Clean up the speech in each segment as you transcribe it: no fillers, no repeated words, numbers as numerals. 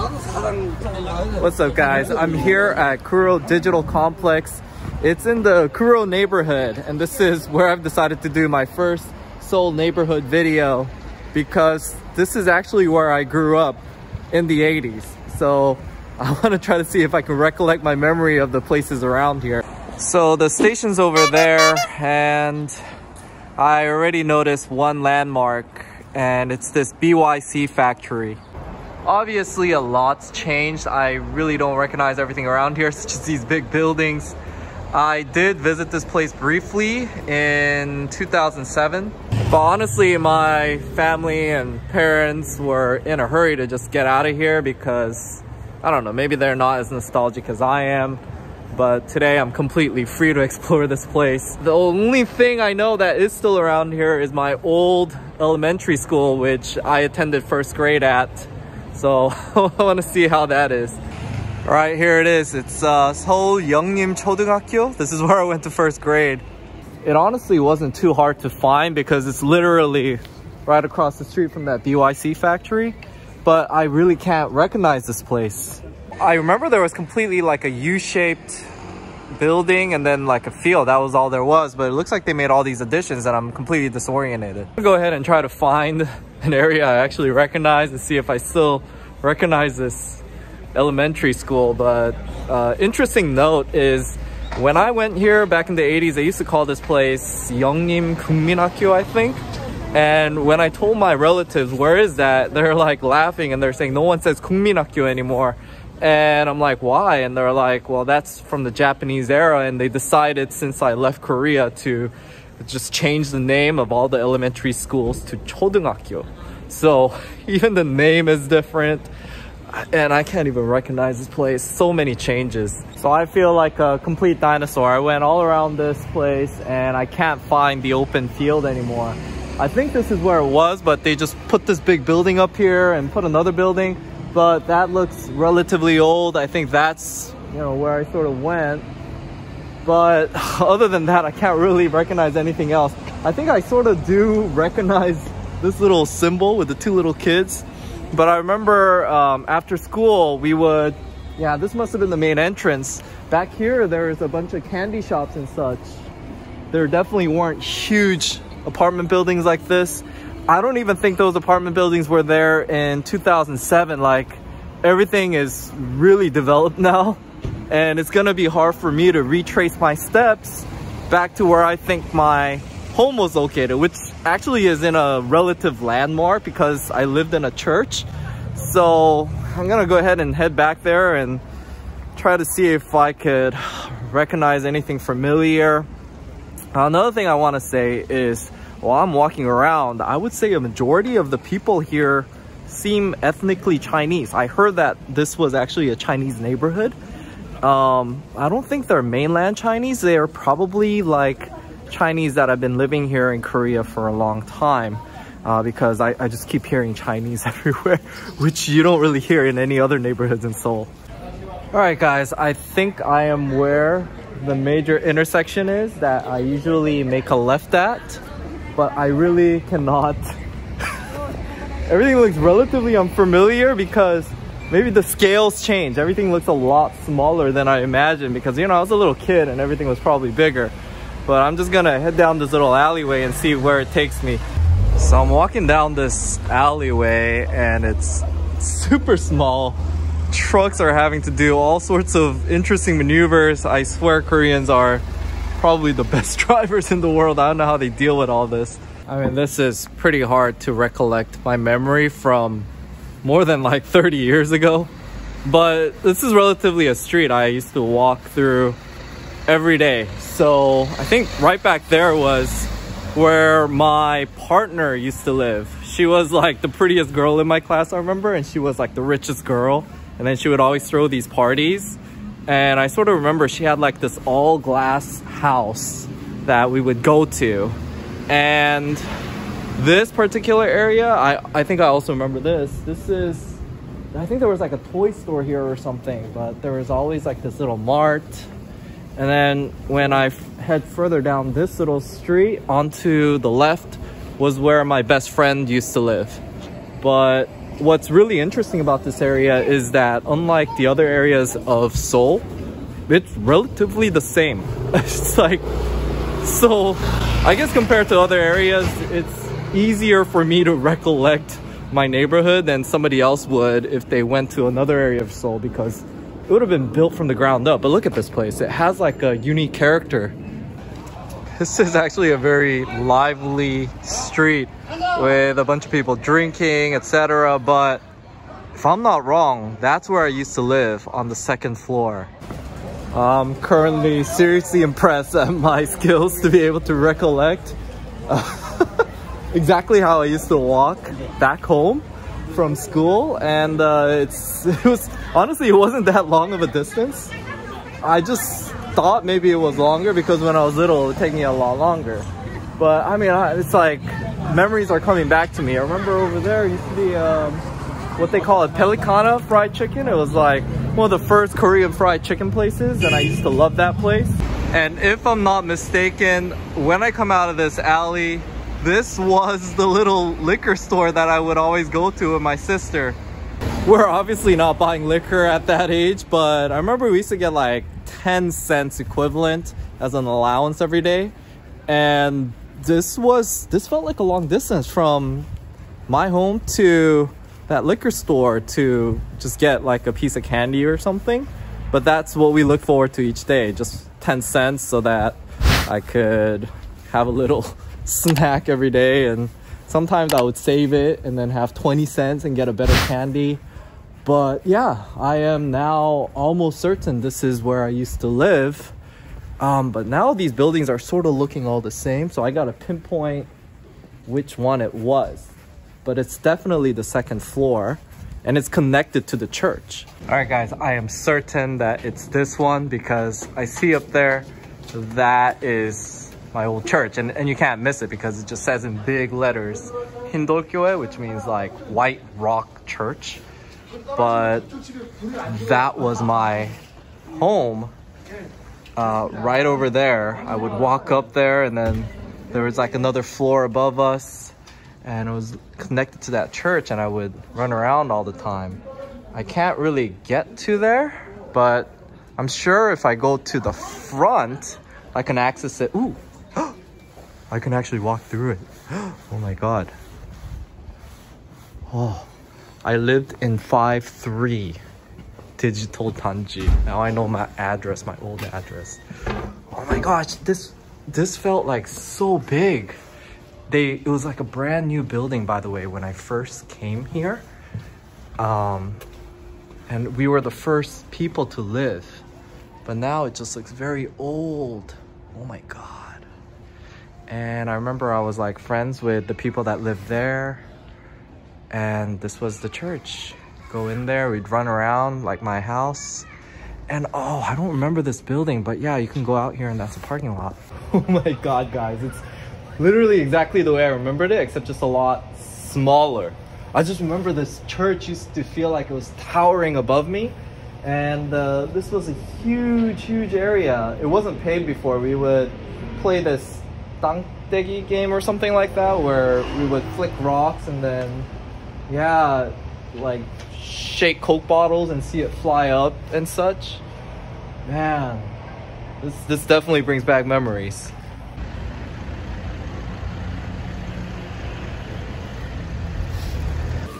What's up, guys? I'm here at Kuro Digital Complex. It's in the Kuro neighborhood, and this is where I've decided to do my first Seoul neighborhood video because this is actually where I grew up in the 80s. So I want to try to see if I can recollect my memory of the places around here. So the station's over there, and I already noticed one landmark, and it's this BYC factory. Obviously a lot's changed. I really don't recognize everything around here, such as these big buildings. I did visit this place briefly in 2007, but honestly my family and parents were in a hurry to just get out of here because, I don't know, maybe they're not as nostalgic as I am. But today I'm completely free to explore this place. The only thing I know that is still around here is my old elementary school, which I attended first grade at. So I want to see how that is. All right, here it is. It's Seoul Yeongnim Chodeunggakyo. This is where I went to first grade. It honestly wasn't too hard to find because it's literally right across the street from that BYC factory. But I really can't recognize this place. I remember there was completely like a U-shaped building and then like a field. That was all there was, but it looks like they made all these additions and I'm completely disoriented. I'll go ahead and try to find an area I actually recognize and see if I still recognize this elementary school. But interesting note is when I went here back in the 80s, they used to call this place Yeongnim Gukminakyo, I think. And when I told my relatives, where is that? They're like laughing and they're saying, no one says Gukminakyo anymore. And I'm like, why? And they're like, well, that's from the Japanese era. And they decided since I left Korea to just change the name of all the elementary schools to Chodeunggakyo. So even the name is different. And I can't even recognize this place. So many changes. So I feel like a complete dinosaur. I went all around this place and I can't find the open field anymore. I think this is where it was, but they just put this big building up here and put another building. But that looks relatively old. I think that's, you know, where I sort of went. But other than that, I can't really recognize anything else. I think I sort of do recognize this little symbol with the two little kids. But I remember after school, we would, yeah, this must have been the main entrance. Back here, there's a bunch of candy shops and such. There definitely weren't huge apartment buildings like this. I don't even think those apartment buildings were there in 2007. Like, everything is really developed now, and it's gonna be hard for me to retrace my steps back to where I think my home was located, which actually is in a relative landmark because I lived in a church. So I'm gonna go ahead and head back there and try to see if I could recognize anything familiar. Another thing I want to say is, while I'm walking around, I would say a majority of the people here seem ethnically Chinese. I heard that this was actually a Chinese neighborhood. I don't think they're mainland Chinese. They are probably like Chinese that have been living here in Korea for a long time, because I just keep hearing Chinese everywhere, which you don't really hear in any other neighborhoods in Seoul. All right, guys, I think I am where the major intersection is that I usually make a left at. But I really cannot. Everything looks relatively unfamiliar because maybe the scales change. Everything looks a lot smaller than I imagined because, you know, I was a little kid and everything was probably bigger. But I'm just gonna head down this little alleyway and see where it takes me. So I'm walking down this alleyway and it's super small. Trucks are having to do all sorts of interesting maneuvers. I swear Koreans are probably the best drivers in the world. I don't know how they deal with all this. I mean, this is pretty hard to recollect my memory from more than like 30 years ago. But this is relatively a street I used to walk through every day. So I think right back there was where my partner used to live. She was like the prettiest girl in my class, I remember, and she was like the richest girl. And then she would always throw these parties. And I sort of remember she had like this all glass house that we would go to. And this particular area, I think I also remember this. This is, I think there was like a toy store here or something, but there was always like this little mart. And then when I head further down this little street onto the left was where my best friend used to live. But what's really interesting about this area is that unlike the other areas of Seoul, it's relatively the same. It's like, so I guess compared to other areas, it's easier for me to recollect my neighborhood than somebody else would if they went to another area of Seoul, because it would have been built from the ground up. But look at this place. It has like a unique character. This is actually a very lively street with a bunch of people drinking, etc. But if I'm not wrong, that's where I used to live, on the second floor. I'm currently seriously impressed at my skills to be able to recollect exactly how I used to walk back home from school. And it was honestly, it wasn't that long of a distance. I just thought maybe it was longer because when I was little it would take me a lot longer. But I mean, it's like memories are coming back to me. I remember over there used to be what they call a Pelicana fried chicken. It was like one of the first Korean fried chicken places, and I used to love that place. And if I'm not mistaken, when I come out of this alley, this was the little liquor store that I would always go to with my sister. We're obviously not buying liquor at that age, but I remember we used to get like 10 cents equivalent as an allowance every day. And this felt like a long distance from my home to that liquor store to just get like a piece of candy or something. But that's what we look forward to each day, just 10 cents so that I could have a little snack every day. And sometimes I would save it and then have 20 cents and get a better candy. But yeah, I am now almost certain this is where I used to live. But now these buildings are sort of looking all the same, so I gotta pinpoint which one it was. But it's definitely the second floor, and it's connected to the church. All right, guys, I am certain that it's this one because I see up there that is my old church, and you can't miss it because it just says in big letters Hindolgyoe, which means like White Rock Church. But that was my home. Right over there. I would walk up there, and then there was like another floor above us, and it was connected to that church, and I would run around all the time. I can't really get to there, but I'm sure if I go to the front, I can access it. Ooh, I can actually walk through it. Oh my God. Oh, I lived in 5-3 Digital Danji. Now I know my address, my old address. Oh my gosh, this felt like so big. It was like a brand new building, by the way, when I first came here. And we were the first people to live. But now it just looks very old. Oh my God. And I remember I was like friends with the people that lived there. And this was the church. Go in there, we'd run around like my house. And oh, I don't remember this building, but yeah, you can go out here and that's a parking lot. Oh my God, guys, it's literally exactly the way I remembered it, except just a lot smaller. I just remember this church used to feel like it was towering above me. And this was a huge area. It wasn't paved before. We would play this tangtegi game or something like that, where we would flick rocks and then, yeah, like shake Coke bottles and see it fly up and such. Man, this definitely brings back memories.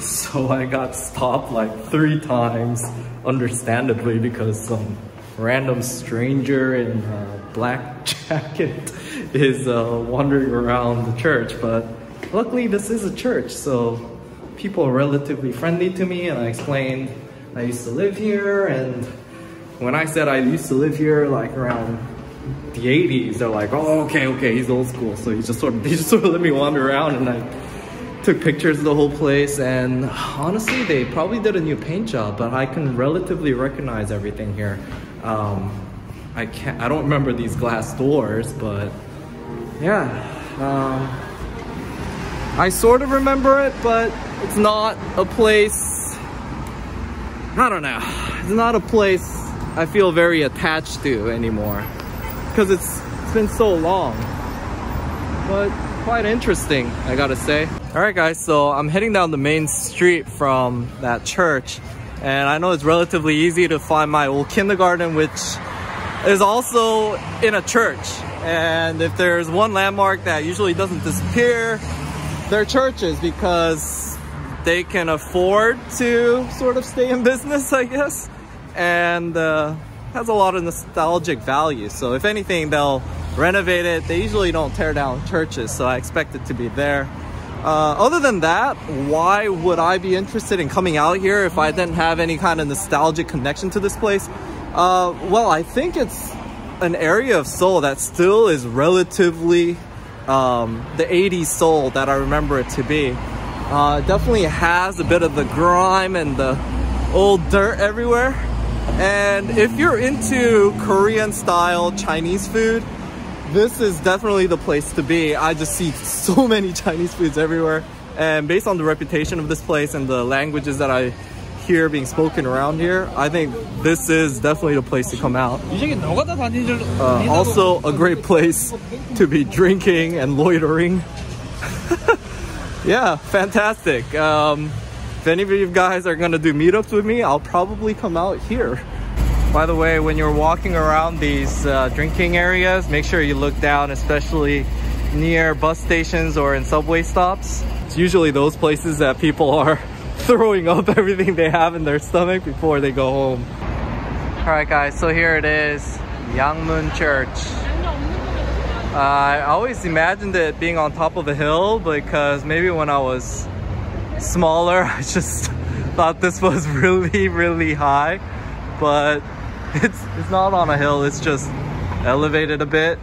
So I got stopped like 3 times, understandably, because some random stranger in a black jacket is wandering around the church. But luckily this is a church, so people are relatively friendly to me, and I explained I used to live here. And when I said I used to live here like around the 80s, they're like, oh, okay, he's old school. So he just sort of let me wander around, and I took pictures of the whole place. And honestly, they probably did a new paint job, but I can relatively recognize everything here. I don't remember these glass doors, but yeah, I sort of remember it, but it's not a place, I don't know, it's not a place I feel very attached to anymore, because it's been so long. But quite interesting, I gotta say. All right, guys, so I'm heading down the main street from that church, and I know it's relatively easy to find my old kindergarten, which is also in a church. And if there's one landmark that usually doesn't disappear, they're churches, because they can afford to sort of stay in business, I guess, and has a lot of nostalgic value. So if anything, they'll renovate it. They usually don't tear down churches, so I expect it to be there. Other than that, why would I be interested in coming out here if I didn't have any kind of nostalgic connection to this place? Well, I think it's an area of Seoul that still is relatively the 80s Seoul that I remember it to be. Definitely has a bit of the grime and the old dirt everywhere. And if you're into Korean style Chinese food, this is definitely the place to be. I just see so many Chinese foods everywhere. And based on the reputation of this place and the languages that I hear being spoken around here, I think this is definitely the place to come out. Also a great place to be drinking and loitering. Yeah, fantastic. If any of you guys are gonna do meetups with me, I'll probably come out here. By the way, when you're walking around these drinking areas, make sure you look down, especially near bus stations or in subway stops. It's usually those places that people are throwing up everything they have in their stomach before they go home. All right, guys, so here it is, Yangmun Church. I always imagined it being on top of a hill because maybe when I was smaller, I just thought this was really, really high. But it's not on a hill, it's just elevated a bit.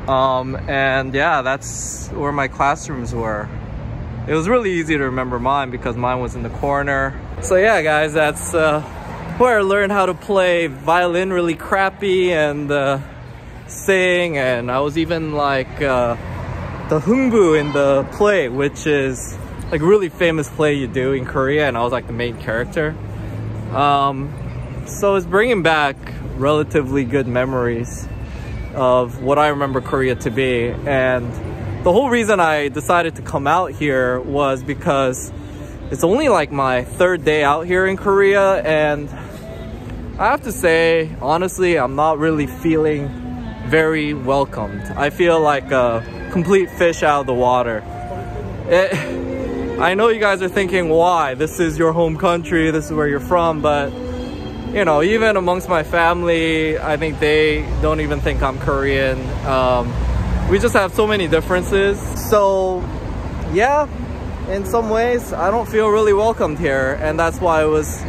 And yeah, that's where my classrooms were. It was really easy to remember mine because mine was in the corner. So yeah, guys, that's where I learned how to play violin really crappy and sing. And I was even like the Hungbu in the play, which is like a really famous play you do in Korea, and I was like the main character. So it's bringing back relatively good memories of what I remember Korea to be. And the whole reason I decided to come out here was because it's only like my third day out here in Korea, and I have to say, honestly, I'm not really feeling very welcomed. I feel like a complete fish out of the water. I know you guys are thinking, why? This is your home country, this is where you're from, but you know, even amongst my family, I think they don't even think I'm Korean. We just have so many differences. So yeah, in some ways, I don't feel really welcomed here. And that's why it was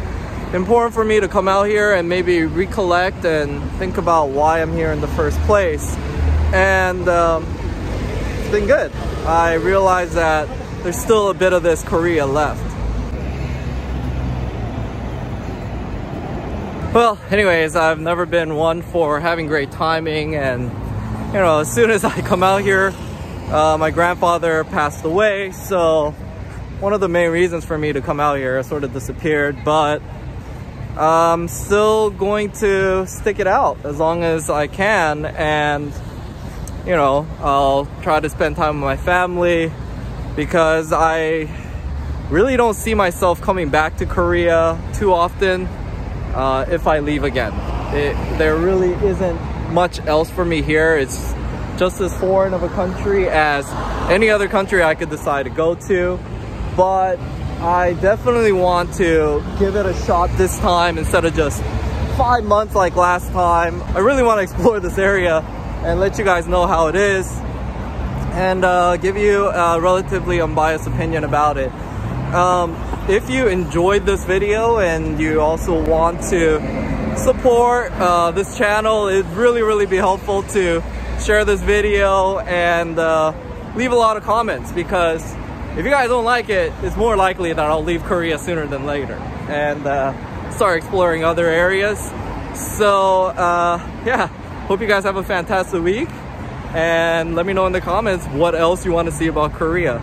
important for me to come out here and maybe recollect and think about why I'm here in the first place. And it's been good. I realized that there's still a bit of this Korea left. Well, anyways, I've never been one for having great timing, and you know, as soon as I come out here, my grandfather passed away, so one of the main reasons for me to come out here sort of disappeared. But I'm still going to stick it out as long as I can, and you know, I'll try to spend time with my family because I really don't see myself coming back to Korea too often. If I leave again, there really isn't much else for me here. It's just as foreign of a country as any other country I could decide to go to, but I definitely want to give it a shot this time instead of just 5 months like last time. I really want to explore this area and let you guys know how it is, and give you a relatively unbiased opinion about it. If you enjoyed this video and you also want to support this channel, it'd really be helpful to share this video and leave a lot of comments, because if you guys don't like it, it's more likely that I'll leave Korea sooner than later and start exploring other areas. So yeah, hope you guys have a fantastic week, and let me know in the comments what else you want to see about Korea.